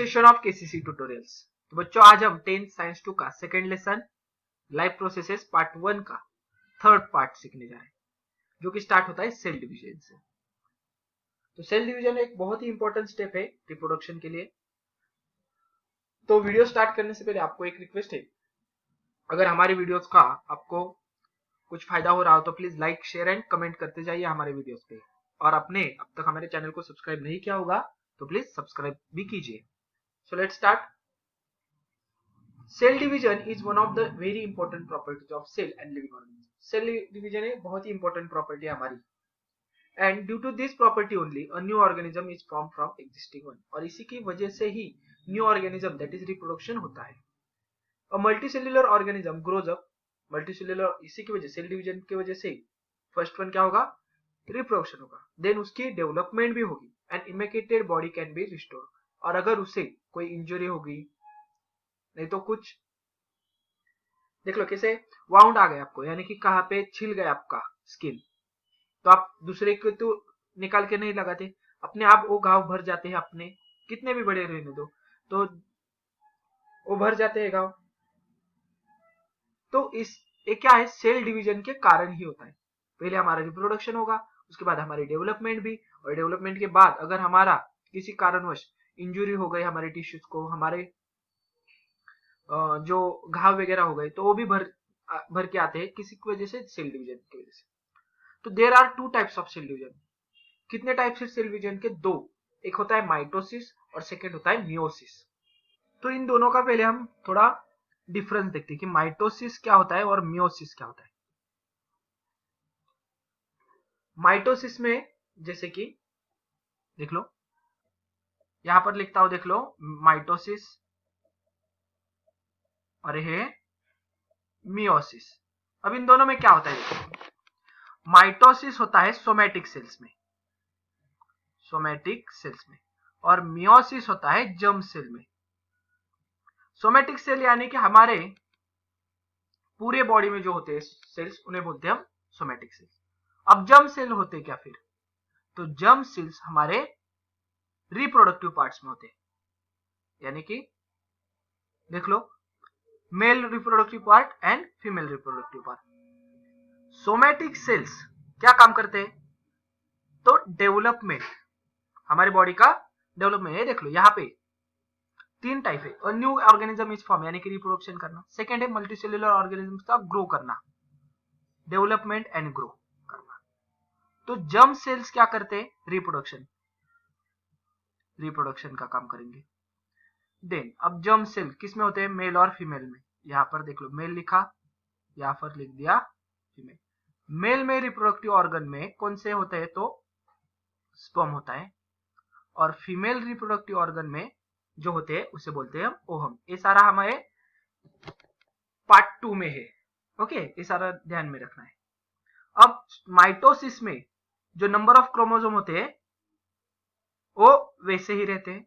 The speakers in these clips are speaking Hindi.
Session of KCC tutorials. तो बच्चों आज हम 10th साइंस 2 का second lesson life processes part 1 का थर्ड पार्ट सीखने जा रहे हैं, जो कि स्टार्ट होता है सेल डिवीजन से। तो सेल डिवीजन एक बहुत ही इंपॉर्टेंट स्टेप है रिप्रोडक्शन के लिए। तो वीडियो स्टार्ट करने से पहले आपको एक रिक्वेस्ट है, अगर हमारी वीडियोस का आपको कुछ फायदा हो रहा हो तो please like, share and comment करते जाइए हमारे वीडियोस पे। और आपने अब तक हमारे चैनल को सब्सक्राइब नहीं किया होगा तो प्लीज सब्सक्राइब भी कीजिए। So let's start. Cell division is one of the very important properties of cell and living organisms. Cell division एक बहुत ही important property है हमारी, and due to this property only a new organism is formed from existing one. और इसी की वजह से ही new organism that is reproduction होता है। A multicellular organism grows up. Multicellular इसी की वजह cell division की वजह से first one क्या होगा, reproduction होगा, then उसकी development भी होगी and immaculate body can be restored. और अगर उसे कोई इंजरी होगी, नहीं तो कुछ देख लो कैसे वाउंड आ गया आपको, यानी कि कहाँ पे छिल गया आपका स्किन, तो आप दूसरे को तो निकाल के नहीं लगाते, अपने आप वो घाव भर जाते हैं, अपने कितने भी बड़े रहने दो तो वो भर जाते हैं घाव। तो इस ये क्या है, सेल डिवीजन के कारण ही होता है। पहले हमारा रिप्रोडक्शन होगा, उसके बाद हमारी डेवलपमेंट भी, और डेवलपमेंट के बाद अगर हमारा किसी कारणवश इंजुरी हो गई हमारे टिश्यूज को, हमारे जो घाव वगैरह हो गए, तो वो भी भर के आते हैं किसी की वजह से, सेल डिवीजन की वजह से। तो there are two types of cell division. कितने टाइप्स है सेल डिवीजन के? दो। एक होता है माइटोसिस और सेकेंड होता है मियोसिस। तो इन दोनों का पहले हम थोड़ा डिफरेंस देखते हैं कि माइटोसिस क्या होता है और मियोसिस क्या होता है। माइटोसिस में जैसे कि देख लो, यहां पर लिखता हूं, देख लो माइटोसिस और ये मियोसिस। अब इन दोनों में क्या होता है? माइटोसिस होता है सोमैटिक सेल्स में, सोमैटिक सेल्स में, और मियोसिस होता है जर्म सेल में। सोमैटिक सेल यानी कि हमारे पूरे बॉडी में जो होते हैं सेल्स, उन्हें बोलते हैं हम सोमैटिक सेल्स। अब जर्म सेल होते क्या फिर? तो जर्म सेल्स हमारे रिप्रोडक्टिव पार्ट्स में होते हैं, यानी कि देख लो male reproductive part and female reproductive part. Somatic cells क्या काम करते हैं? तो डेवलपमेंट, हमारी बॉडी का डेवलपमेंट है। देख लो यहाँ पे तीन टाइप है। A new organism is form, यानी कि रिप्रोडक्शन करना। सेकेंड है मल्टीसेल्युलर ऑर्गेनिज्म का ग्रो करना, डेवलपमेंट एंड ग्रो करना। तो जर्म सेल्स क्या करते हैं? रिप्रोडक्शन, रिप्रोडक्शन का काम करेंगे। देन अब जर्म सेल किस में होते हैं? मेल और फीमेल में। यहाँ पर देख लो मेल लिखा, यहाँ पर लिख दिया फीमेल। मेल में रिप्रोडक्टिव ऑर्गन में कौन से होते हैं? तो स्पर्म होता है, और फीमेल रिप्रोडक्टिव ऑर्गन में जो होते हैं उसे बोलते हैं हम ओहम। ये सारा हमारे पार्ट 2 में है, ओके, ये सारा ध्यान में रखना है। अब माइटोसिस में जो नंबर ऑफ क्रोमोसोम होते हैं वो वैसे ही रहते हैं,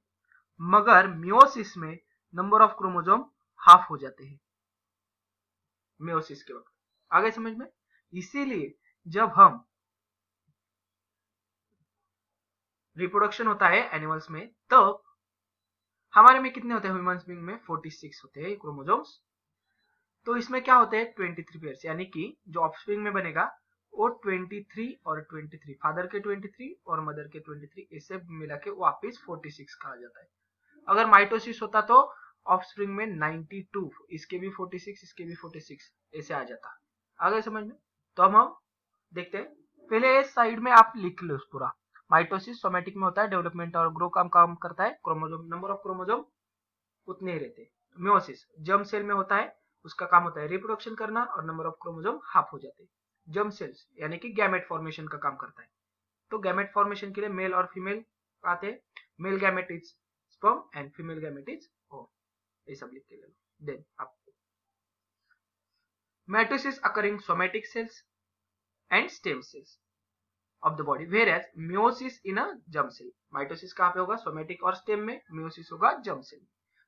मगर मियोसिस में नंबर ऑफ क्रोमोसोम हाफ हो जाते हैं मियोसिस के वक्त। आगे समझ में? इसीलिए जब हम रिप्रोडक्शन होता है एनिमल्स में, तब हमारे में कितने होते हैं? ह्यूमंस बीइंग में 46 होते हैं क्रोमोसोम्स। तो इसमें क्या होते हैं? 23 पेयर्स, यानी कि जो ऑफस्प्रिंग में बनेगा वो 23 और 23, फादर के 23 और मदर के 23, इसे मिला के वापिस 46 कहा जाता है। अगर माइटोसिस होता तो ऑफस्प्रिंग में 92, इसके भी 46, इसके भी 46, ऐसे आ जाता। आगे समझ में? तो हम देखते हैं। पहले इस साइड में आप लिख लो पूरा। माइटोसिस सोमैटिक में होता है, डेवलपमेंट और ग्रो का काम करता है, क्रोमोसोम नंबर ऑफ क्रोमोसोम उतने ही रहते हैं। मियोसिस जर्म सेल में होता है, उसका काम होता है रिप्रोडक्शन करना, और नंबर ऑफ क्रोमोसोम हाफ हो जाते हैं। जर्म सेल्स यानी कि गैमेट फॉर्मेशन का काम करता है। तो गैमेट फॉर्मेशन के लिए मेल और फीमेल आते हैं। Male gamete is sperm and female gamete is ओव। ये सब लिख के ले लो। देन आप mitosis occurring somatic cells and stem cells of the body, whereas meiosis in a germ cell. Mitosis कहाँ पे होगा? सोमैटिक और स्टेम में। meiosis होगा germ cell।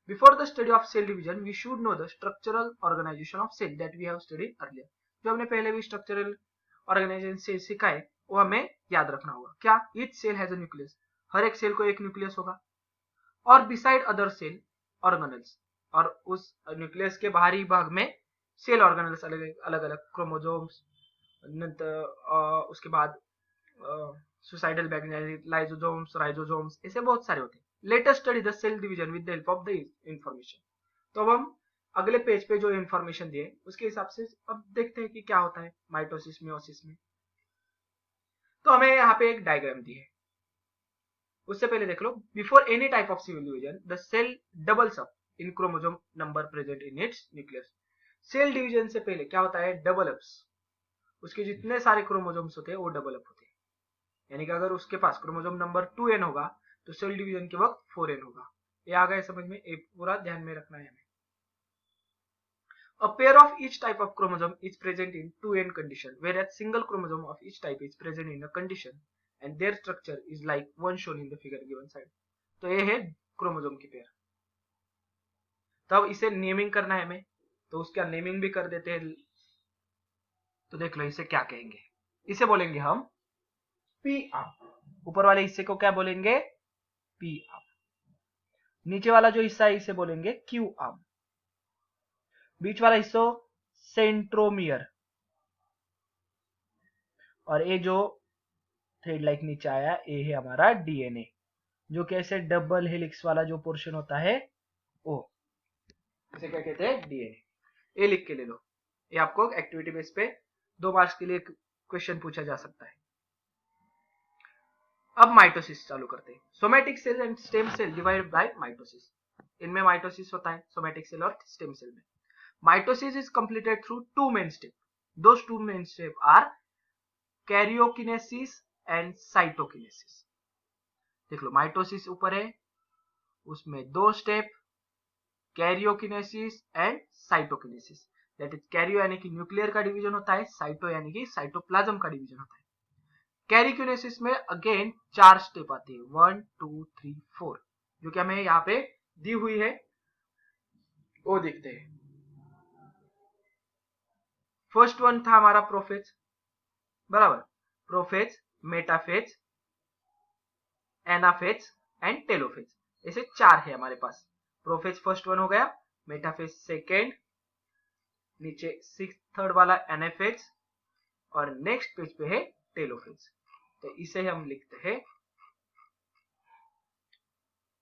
Before the study of cell division, we should know the structural organization of cell that we have studied earlier. जो हमने पहले भी structural organization से सीखा है वो हमें याद रखना होगा। क्या? Each cell has a nucleus. हर एक सेल को एक न्यूक्लियस होगा। और बिसाइड अदर सेल ऑर्गेनेल्स, और उस न्यूक्लियस के बाहरी भाग में सेल ऑर्गेनेल्स अलग अलग क्रोमोसोम्स, उसके बाद सुसाइडल बैग, लाइसोसोम्स, राइजोसोम्स, ऐसे बहुत सारे होते हैं। Let us study the cell division with the help of the information. तो अब हम अगले पेज पे जो इंफॉर्मेशन दिए उसके हिसाब से अब देखते हैं कि क्या होता है माइटोसिस मियोसिस में। तो हमें यहाँ पे एक डायग्राम दी है, उससे पहले देख लो, before any type of cell division the cell doubles up in chromosome number present in its nucleus. Cell division से पहले क्या होता है, डबल अप्स, उसके जितने सारे क्रोमोसोम्स होते हैं वो डबल अप होते हैं। यानी कि अगर उसके पास क्रोमोसोम नंबर 2n होगा तो सेल डिवीजन के वक्त 4n होगा। ये आ गया समझ में, एक पूरा ध्यान में रखना है हमें। A pair of each type of chromosome is present in 2n condition, whereas single chromosome of each type is present in a condition and their structure is like one shown in the figure given side. तो ये है क्रोमोसोम की पेयर। तब इसे नेमिंग करना है हमें, तो उसका नेमिंग भी कर देते हैं। तो देख लो इसे क्या कहेंगे, इसे बोलेंगे हम पी आर्म। ऊपर वाले हिस्से को क्या बोलेंगे, पी आर्म। नीचे वाला जो हिस्सा है इसे बोलेंगे क्यू आर्म। बीच वाला हिस्सा सेंट्रोमियर, और ये जो थ्रेड लाइक नीचे आया ये है हमारा डीएनए, जो कैसे डबल हेलिक्स वाला जो पोर्शन होता है वो, इसे क्या कहते हैं, डीएनए। ये लिख के ले लो, ये आपको एक्टिविटी बेस पे 2 मार्क्स के लिए क्वेश्चन पूछा जा सकता है। अब माइटोसिस चालू करते हैं। Somatic cell and stem cell divide by mitosis. इनमें माइटोसिस होता है सोमैटिक सेल और स्टेम सेल में। Mitosis is completed through 2 main steps. Those 2 main steps are karyokinesis and cytokinesis. देख लो माइटोसिस ऊपर है, उसमें 2 step, karyokinesis and cytokinesis. That is Cairo यानी कि न्यूक्लियर का डिवीजन होता है, साइटो यानी कि साइटोप्लाज्म का डिवीजन होता है। कैरियोकिनेसिस में अगेन 4 स्टेप आते हैं, 1 2 3 4, जो कि हमें यहाँ पे दी हुई है, वो देखते हैं। फर्स्ट वन था हमारा प्रोफेज, बराबर, prophase, metaphase, anaphase and telophase, ऐसे 4 है हमारे पास। प्रोफेज फर्स्ट वन हो गया, मेटाफेज सेकेंड, नीचे 3rd वाला एनाफेज, और नेक्स्ट पेज पे है टेलोफेज। तो इसे हम लिखते हैं,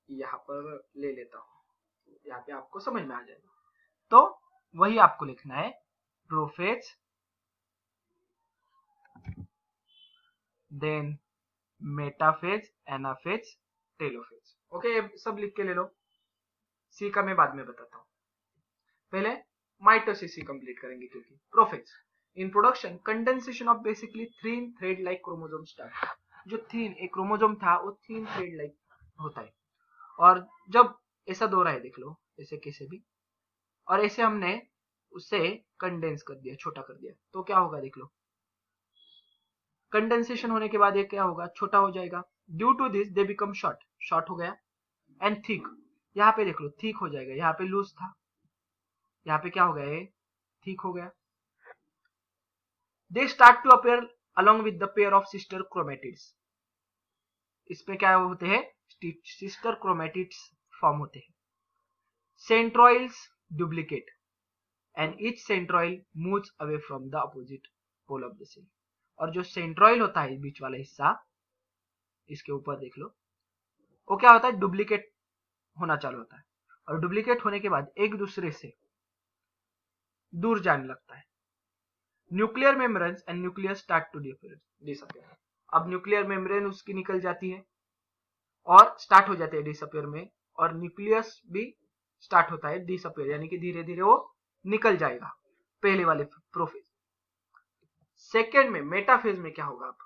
यहां पर ले लेता हूं, यहाँ पे आपको समझ में आ जाएगा। तो वही आपको लिखना है, prophase, then metaphase, anaphase, telophase. Okay, सब लिख के ले लो। सी का मैं बाद में बताता हूं, पहले माइटोसिस ही कंप्लीट करेंगे। क्योंकि prophase in production condensation of basically thin thread like chromosome start. जो थीन एक क्रोमोसोम था वो थीन थ्रेड लाइक होता है, और जब ऐसा दो रहा है, देख लो ऐसे कैसे भी, और ऐसे हमने उसे कंडेंस कर दिया, छोटा कर दिया, तो क्या होगा देख लो, कंडेंसेशन होने के बाद ये क्या होगा, छोटा हो जाएगा। Due to this they become short, short हो गया, एंड थिक, यहाँ पे देख लो थिक हो जाएगा, यहाँ पे लूज था, यहाँ पे क्या हो गया, ये थिक हो गया। They start to appear along with the pair of sister chromatids. इसमें क्या होते हैं, सिस्टर क्रोमेटिड्स फॉर्म होते हैं। Centrioles duplicate and each centriole moves away from the opposite pole of the cell. और जो सेंट्रोइल होता है बीच वाला हिस्सा, इसके ऊपर देख लो, वो क्या होता है, डुप्लीकेट होना चालू होता है, और डुप्लीकेट होने के बाद एक दूसरे से दूर जाने लगता है। Nuclear membrane and nucleus start to disappear. अब न्यूक्लियर मेम्ब्रेन उसकी निकल जाती है और स्टार्ट हो जाते हैं डिसअपियर में, और न्यूक्लियस भी स्टार्ट होता है डिसअपियर, यानी कि धीरे धीरे वो निकल जाएगा। पहले वाले प्रोफेज। सेकेंड में मेटाफेज में क्या होगा, अब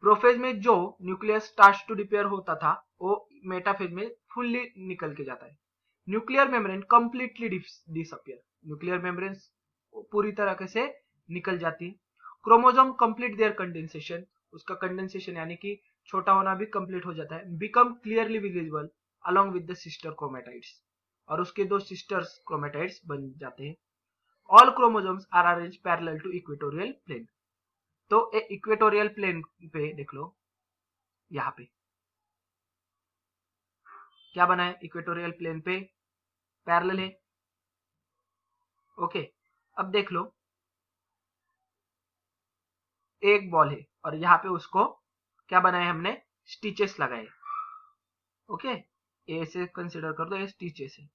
प्रोफेज में जो न्यूक्लियस स्टार्ट टू डिपेयर होता था वो मेटाफेज में फुल्ली निकल के जाता है। Nuclear membrane completely disappear, nuclear membrane पूरी तरह से निकल जाती है। क्रोमोसोम कंप्लीट देयर कंडेंसेशन, उसका कंडेंसेशन यानी कि छोटा होना भी कंप्लीट हो जाता है। Become clearly visible along with the sister chromatids, और उसके 2 सिस्टर्स क्रोमेटाइड्स बन जाते हैं। All chromosomes are arrange parallel to equatorial plane. तो इक्वेटोरियल प्लेन पे देख लो, यहाँ पे क्या बना है, इक्वेटोरियल प्लेन पे पैरेलल है। ओके, अब देख लो एक बॉल है और यहाँ पे उसको क्या बनाए हमने, स्टिचेस लगाए। ओके, ए से कंसिडर कर दो, ये स्टिचेस है।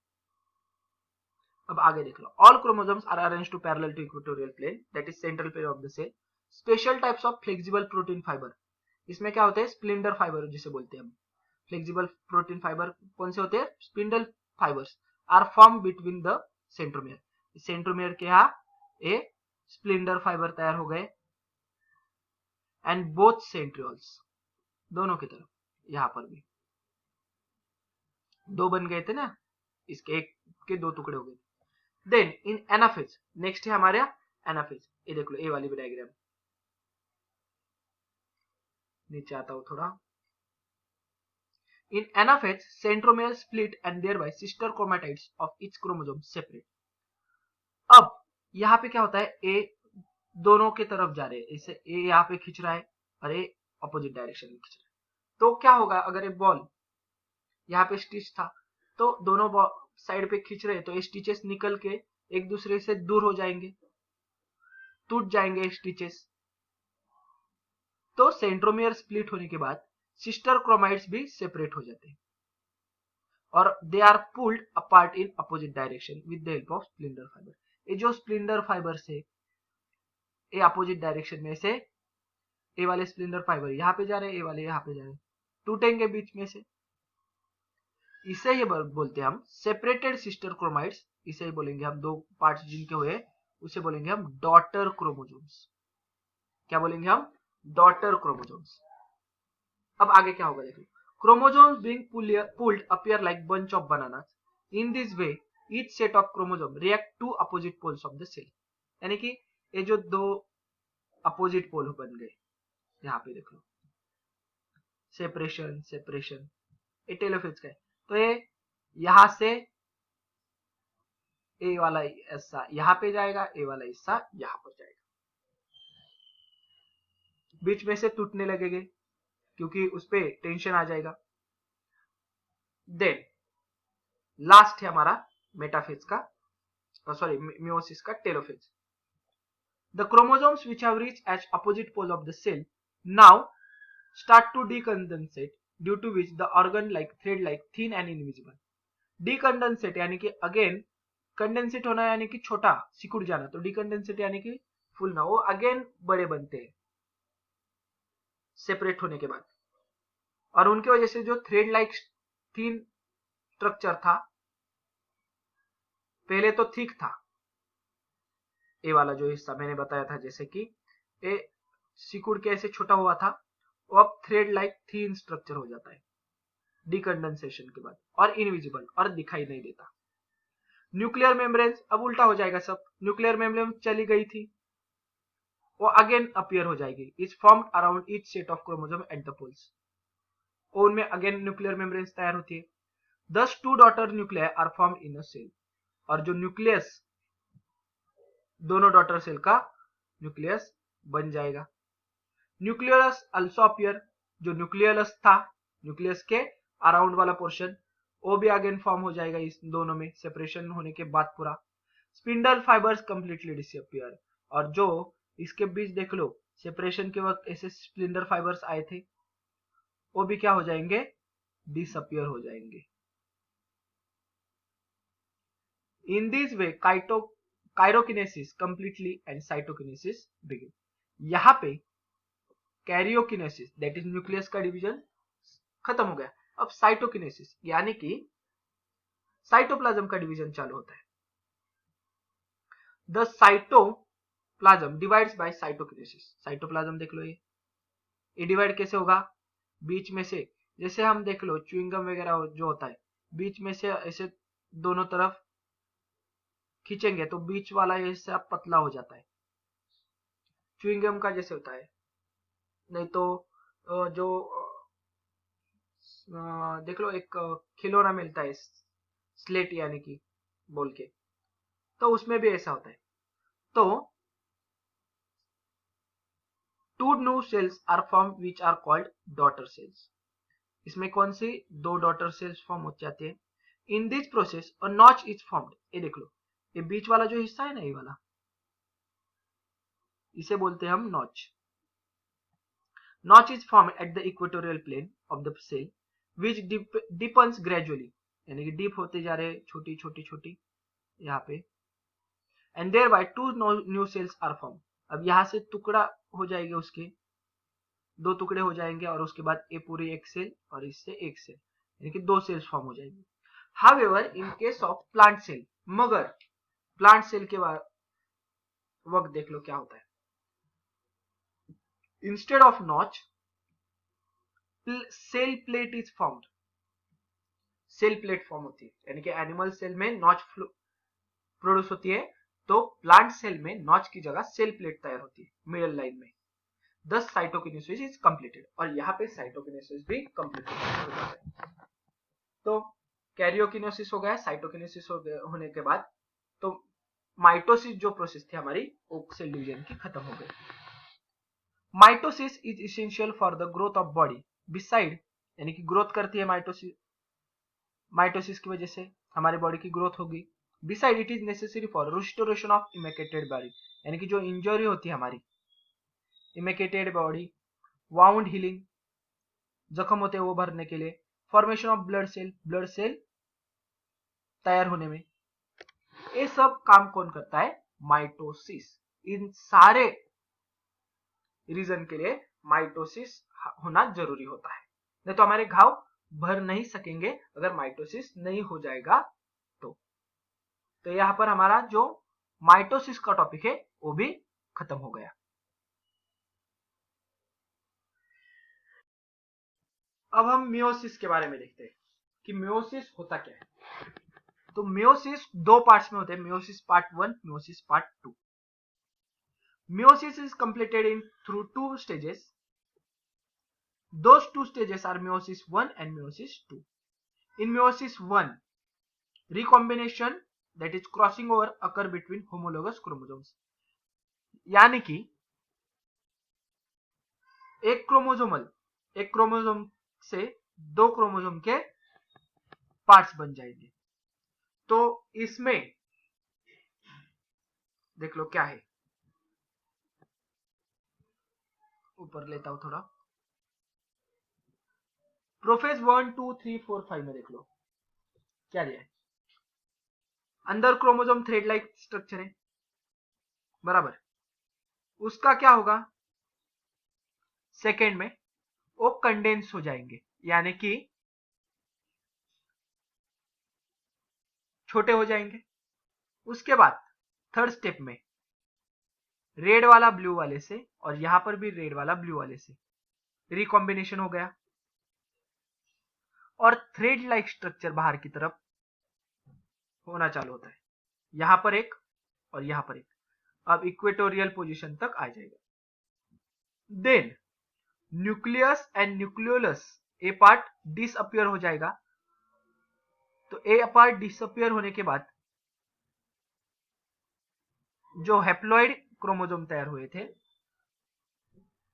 अब आगे देख लो, all chromosomes are arranged to parallel to equatorial plane that is central plane of the cell. Special types of flexible protein fibre, इसमें क्या होते हैं, स्प्लिंडर फाइबर जिसे बोलते हैं हम। फ्लेक्सिबल प्रोटीन फाइबर कौन से होते हैं, spindle fibres are form between the centromere. Centromere के यहाँ ए स्प्लिंडर फाइबर तैयार हो गए एंड बोथ सेंट्रियोल्स, दोनों की तरफ, यहां पर भी दो बन गए थे ना, इसके एक के दो टुकड़े हो गए। देन इन एनाफेज, नेक्स्ट है हमारे एनाफेज। ये देख लो, ए वाली भी डायग्राम, नीचे आता हूं थोड़ा। इन anaphase centromere split and thereby sister chromatids of each chromosome separate. अब यहाँ पे क्या होता है, ए दोनों के तरफ जा रहे हैं, इसे ए यहाँ पे खींच रहा है और ए अपोजिट डायरेक्शन में खींच रहा है। तो क्या होगा, अगर एक बॉल यहाँ पे स्टिच था तो दोनों साइड पे खींच रहे हैं, तो ये स्टिचेस निकल के एक दूसरे से दूर हो जाएंगे, टूट जाएंगे स्टिचेस। तो सेंट्रोमियर स्प्लिट होने के बाद सिस्टर क्रोमाइड्स भी सेपरेट हो जाते हैं और they are pulled apart in opposite direction with the help of spindle fibre. ये जो स्प्लिंडर फाइबर से ये अपोजिट डायरेक्शन में से ए वाले स्प्लिंडर फाइबर यहाँ पे जा रहे हैं, ए वाले यहाँ पे जा रहे हैं, टूटेंगे बीच में से। इसे ही बोलते हैं हम सेपरेटेड सिस्टर क्रोमाइड्स, इसे ही बोलेंगे हम, दो पार्ट्स जिनके हुए उसे बोलेंगे हम डॉटर क्रोमोसोम्स। क्या बोलेंगे हम, डॉटर क्रोमोसोम्स। अब आगे क्या होगा देखिए, chromosomes being pulled appear like bunch of bananas. In this way each set of chromosome react to opposite poles of the cell. यानी कि ये जो दो अपोजिट पोल बन गए, यहाँ पे देख लो, सेपरेशन सेपरेशन, ये टेलोफेज का है। तो ये यहां से ए वाला हिस्सा यहाँ पे जाएगा, ए वाला हिस्सा यहाँ पर जाएगा, बीच में से टूटने लगेंगे क्योंकि उस पे टेंशन आ जाएगा। देन लास्ट है हमारा मेटाफेज का, सॉरी मियोसिस का, telophase. The chromosomes which have reached at opposite pole of the cell now start to decondensate due to which the organ like thread like thin and invisible. Decondensate यानी कि अगेन कंडेंसेट होना यानी कि छोटा सिकुड़ जाना, तो डिकंडेंसेट यानी कि फूलना, वो अगेन बड़े बनते हैं सेपरेट होने के बाद। और उनकी वजह से जो थ्रेड लाइक थिन स्ट्रक्चर था, पहले तो थिक था, ए वाला जो हिस्सा मैंने बताया था, जैसे कि ए सिकुड़ के ऐसे छोटा हुआ था, वो अब थ्रेड लाइक थिन स्ट्रक्चर हो जाता है डिकंडेंसेशन के बाद, और इनविजिबल, और दिखाई नहीं देता। न्यूक्लियर मेम्ब्रेन्स, अब उल्टा हो जाएगा सब, न्यूक्लियर मेम्ब्रेन चली गई थी, वो अगेन अपीयर हो जाएगी, is formed around each set of chromosome at the poles, उनमें अगेन न्यूक्लियर मेम्ब्रेन्स तैयार होती है। Thus two daughter nuclear are formed in a cell, और जो न्यूक्लियस दोनों डॉटर सेल का न्यूक्लियस बन जाएगा। न्यूक्लियस अल्सो अपीयर, जो न्यूक्लियस था, न्यूक्लियस के अराउंड वाला पोर्शन, वो भी अगेन फॉर्म हो जाएगा इस दोनों में सेपरेशन होने के बाद पूरा। स्पिंडल फाइबर्स कंप्लीटली डिसअपियर, और जो इसके बीच देख लो सेपरेशन के वक्त ऐसे स्प्लिंडर फाइबर्स आए थे, वो भी क्या हो जाएंगे, डिसअपियर हो जाएंगे। In this way karyokinesis completely and cytokinesis begin. यहाँ पे कैरियोकिनेसिस दैट इज न्यूक्लियस का डिवीजन खत्म हो गया। अब साइटोकिनेसिस यानी कि साइटोप्लाज्म का डिवीजन चालू होता है। The cytoplasm divides bye cytokinesis. Cytoplasm देख लो, ये डिवाइड कैसे होगा, बीच में से, जैसे हम देख लो च्युइंगम वगैरह जो होता है, बीच में से ऐसे दोनों तरफ खींचेंगे तो बीच वाला हिस्सा पतला हो जाता है, च्युइंगम का जैसे होता है। नहीं तो जो देख लो एक खिलौना मिलता है स्लेट यानी कि बोल के, तो उसमें भी ऐसा होता है। तो 2 new cells are formed which are called daughter cells. इसमें कौन सी 2 daughter cells फॉर्म हो जाते हैं. In this process a notch is formed. ये देख लो, ये बीच वाला जो हिस्सा है ना, ये वाला, इसे बोलते हैं हम notch. Notch is formed at the equatorial plane of the cell which deepens gradually, यानी कि डीप होते जा रहे, छोटी छोटी छोटी यहाँ पे, and thereby 2 new cells are formed. अब यहाँ से टुकड़ा हो जाएंगे, उसके 2 टुकड़े हो जाएंगे और उसके बाद ये पूरी एक सेल और इससे एक सेल, यानी कि 2 सेल्स फॉर्म हो जाएंगे. However, in case of plant cell, मगर प्लांट सेल के वक्त देख लो क्या होता है. Instead of notch, cell plate is formed. Cell plate form होती है, यानी कि एनिमल सेल में नॉच प्रोड्यूस होती है, तो प्लांट सेल में नॉच की जगह सेल प्लेट तैयार होती है मिडल लाइन में. Thus cytokinesis is completed. और यहाँ पे साइटोकिनेसिस भी कंप्लीट हो जाता है. तो कैरियोकिनेसिस हो गया. साइटोकिनेसिस होने के बाद तो माइटोसिस जो प्रोसेस थी हमारी, वो सेल डिवीजन की खत्म हो गई. Mitosis is essential for the growth of body. Beside, यानी कि ग्रोथ करती है माइटोसिस, माइटोसिस की वजह से हमारी बॉडी की ग्रोथ होगी. Beside it is necessary for restoration of emaciated body, यानी कि जो इंजरी होती है हमारी, इमेकेटेड बॉडी, वाउंड हीलिंग, जख्म होते हैं वो भरने के लिए, formation of blood cell, blood cell तैयार होने में, ये सब काम कौन करता है? माइटोसिस. इन सारे रीजन के लिए माइटोसिस होना जरूरी होता है, नहीं तो हमारे घाव भर नहीं सकेंगे अगर माइटोसिस नहीं हो जाएगा तो यहाँ पर हमारा जो माइटोसिस का टॉपिक है वो भी खत्म हो गया. अब हम मियोसिस के बारे में देखते हैं कि मियोसिस होता क्या है. तो मियोसिस 2 पार्ट्स में होते हैं, meiosis part 1, meiosis part 2. Meiosis is completed in through 2 stages. Those 2 stages are meiosis 1 and meiosis 2. In meiosis 1, recombination, that is crossing over, occur between homologous chromosomes. यानी कि एक क्रोमोसोम से 2 क्रोमोसोम के पार्ट्स बन जाएंगे. तो इसमें देख लो क्या है, ऊपर लेता हूं थोड़ा. प्रोफेज 1, 2, 3, 4, 5 में देख लो क्या दिया है. अंदर क्रोमोसोम थ्रेड लाइक स्ट्रक्चर है, बराबर. उसका क्या होगा, सेकेंड में वो कंडेंस हो जाएंगे, यानी कि छोटे हो जाएंगे. उसके बाद थर्ड स्टेप में रेड वाला ब्लू वाले से और यहां पर भी रेड वाला ब्लू वाले से रिकॉम्बिनेशन हो गया और थ्रेड लाइक स्ट्रक्चर बाहर की तरफ होना चालू होता है. यहां पर एक और यहां पर एक, अब इक्वेटोरियल पोजीशन तक आ जाएगा. Then nucleus and nucleolus, a part disappear हो जाएगा. तो ए पार्ट डिसअपियर होने के बाद जो हैप्लॉइड क्रोमोसोम तैयार हुए थे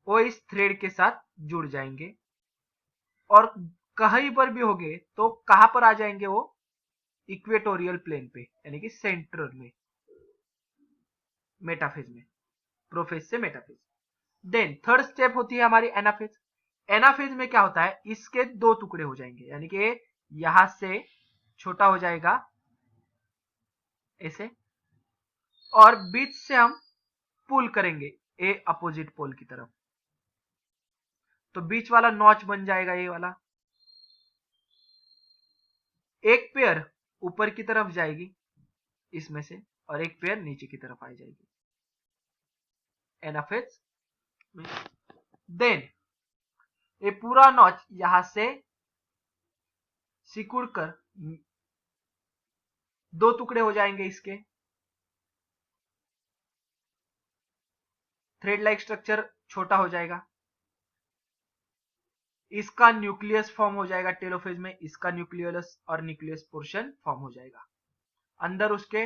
वो इस थ्रेड के साथ जुड़ जाएंगे और कहीं पर भी होंगे तो कहां पर आ जाएंगे वो, इक्वेटोरियल प्लेन पे, यानी कि सेंटर में, मेटाफेज में, प्रोफेज से मेटाफेज. देन थर्ड स्टेप होती है हमारी एनाफेज. एनाफेज में क्या होता है, इसके 2 टुकड़े हो जाएंगे, यानी कि यहां से छोटा हो जाएगा ऐसे और बीच से हम पुल करेंगे ए अपोजिट पोल की तरफ, तो बीच वाला नॉच बन जाएगा ये वाला. एक पेयर ऊपर की तरफ जाएगी इसमें से और एक पेयर नीचे की तरफ आ जाएगी एनाफेज में. देन ये पूरा नॉच यहां से सिकुड़ कर 2 टुकड़े हो जाएंगे इसके. थ्रेड लाइक स्ट्रक्चर छोटा हो जाएगा, इसका न्यूक्लियस फॉर्म हो जाएगा टेलोफेज में, इसका न्यूक्लियस और न्यूक्लियस पोर्शन फॉर्म हो जाएगा. अंदर उसके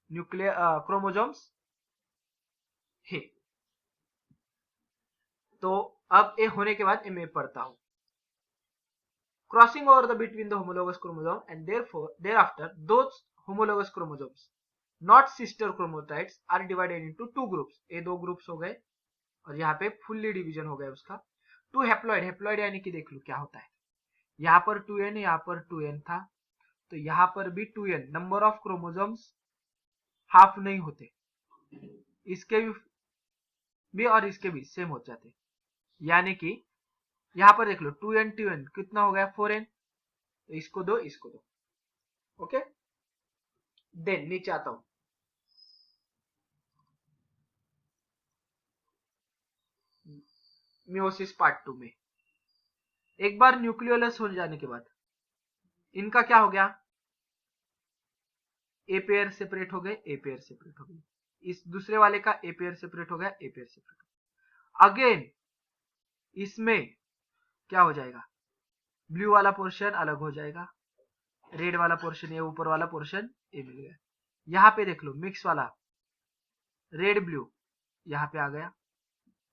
क्रोमोसोम्स है. तो अब ए होने के बाद मैं पढ़ता हूं। Crossing over the between the homologous chromosome and thereafter those homologous chromosomes not sister chromatids are divided into two groups। ये दो ग्रुप्स हो गए और यहाँ पे फुल्ली डिवीजन हो गया उसका। टू हैप्लॉइड, हैप्लॉइड यानी कि देख लो क्या होता है, यहाँ पर 2n, यहाँ पर 2n था, तो यहाँ पर भी 2n, number of chromosomes half नहीं होते, इसके भी और इसके भी सेम हो जाते, यानी कि यहाँ पर देख लो 2n 2n कितना हो गया 4n, तो इसको दो इसको दो। ओके, देन नीचे आता हूं। मियोसिस पार्ट 2 में एक बार न्यूक्लियोलस हो जाने के बाद इनका क्या हो गया, ए पेयर सेपरेट हो गए, ए पेयर सेपरेट हो गए, इस दूसरे वाले का ए पेयर सेपरेट हो गया, ए पेयर सेपरेट हो गया। अगेन इसमें क्या हो जाएगा, ब्लू वाला पोर्शन अलग हो जाएगा, रेड वाला पोर्शन, ये ऊपर वाला पोर्शन ये मिल गया। यहाँ पे देख लो मिक्स वाला रेड ब्लू यहाँ पे आ गया,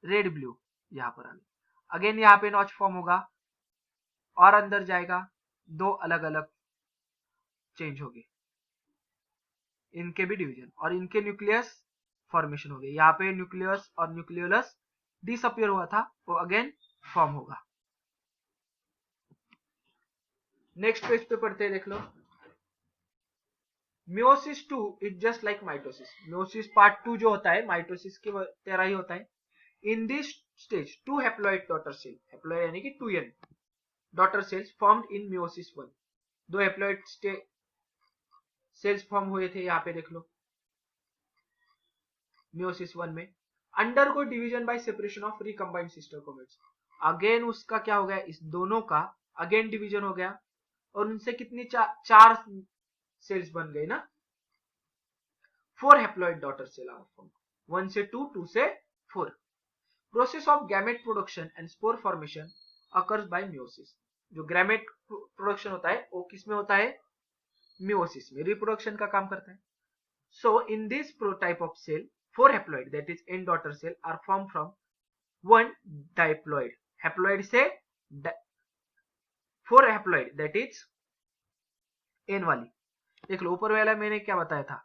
रेड ब्लू यहाँ पर आ गया। अगेन यहाँ पे नॉच फॉर्म होगा और अंदर जाएगा, दो अलग अलग चेंज हो गए, इनके भी डिवीजन और इनके न्यूक्लियस फॉर्मेशन हो गए। यहाँ पे न्यूक्लियस और न्यूक्लियोलस डिसअपियर हुआ था, वो अगेन फॉर्म होगा। नेक्स्ट पेज पे पढ़ते हैं, देख लो। Meiosis 2 is just like mitosis. Meiosis part 2 जो होता है माइटोसिस की तरह ही होता है। In this stage two haploid daughter cell, haploid यानी कि 2n daughter cells formed in meiosis 1, दो हैप्लॉइड सेल्स फॉर्म हुए थे, यहाँ पे देख लो मियोसिस 1 में। Undergo division by separation of recombined sister chromatids, again उसका क्या हो गया, इस दोनों का अगेन डिवीजन हो गया और उनसे कितनी चार सेल्स बन गए ना, 4 haploid daughter cell are form, 1 से 2, 2 से 4। Process of gamete production and spore formation occurs by meiosis. जो गैमेट प्रोडक्शन होता है वो किस में होता है, मियोसिस में, रिप्रोडक्शन का काम करता है। So in this type of cell 4 haploid that is n daughter cell are formed from 1 diploid, haploid से 4 हैप्लॉइड दैट इज n वाली। देख लो ऊपर वाला मैंने क्या बताया था,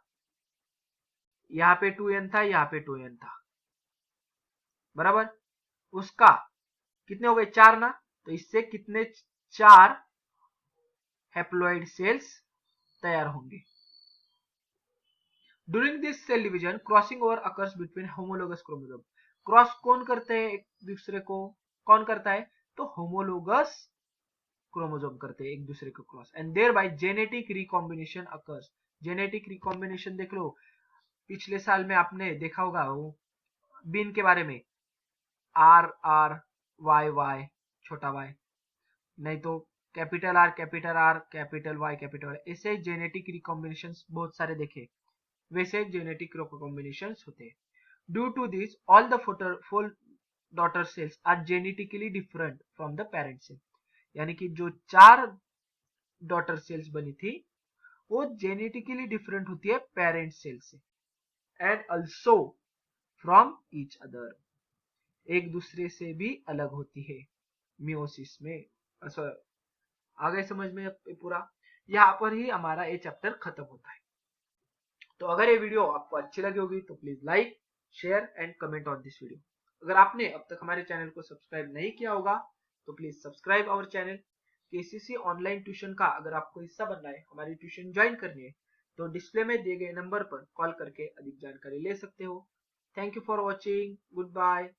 यहाँ पे 2n था, यहाँ पे 2n था, बराबर, उसका कितने हो गए 4 ना, तो इससे कितने 4 हैप्लॉइड सेल्स तैयार होंगे। During this cell division crossing over occurs between homologous chromosome. Cross कौन करते हैं एक दूसरे को, कौन करता है, तो होमोलोगस क्रोमोसोम करते हैं एक दूसरे को cross, and thereby genetic recombination occurs. Genetic recombination देख लो, पिछले साल में आपने देखा होगा वो बीन के बारे में, आर आर वाई वाई छोटा वाई, नहीं तो capital R capital Y capital Y, ऐसे जेनेटिक रिकॉम्बिनेशन बहुत सारे देखे, वैसे जेनेटिक रिकॉम्बिनेशंस होते हैं। Due to this all the 4 daughter cells are genetically different from the parent cell, यानी कि जो 4 डॉटर सेल्स बनी थी वो जेनेटिकली डिफरेंट होती है पेरेंट सेल से, and also from each other, एक दूसरे से भी अलग होती है मियोसिस में। आगे समझ में पूरा, यहाँ पर ही हमारा ये चैप्टर खत्म होता है। तो अगर ये वीडियो आपको अच्छी लगी होगी तो please like, share and comment on this video. अगर आपने अब तक हमारे चैनल को सब्सक्राइब नहीं किया होगा तो please subscribe our channel. KCC online tuition का अगर आपको हिस्सा बनना है, हमारी ट्यूशन ज्वाइन करनी है, तो डिस्प्ले में दिए गए नंबर पर कॉल करके अधिक जानकारी ले सकते हो। Thank you for watching, good bye.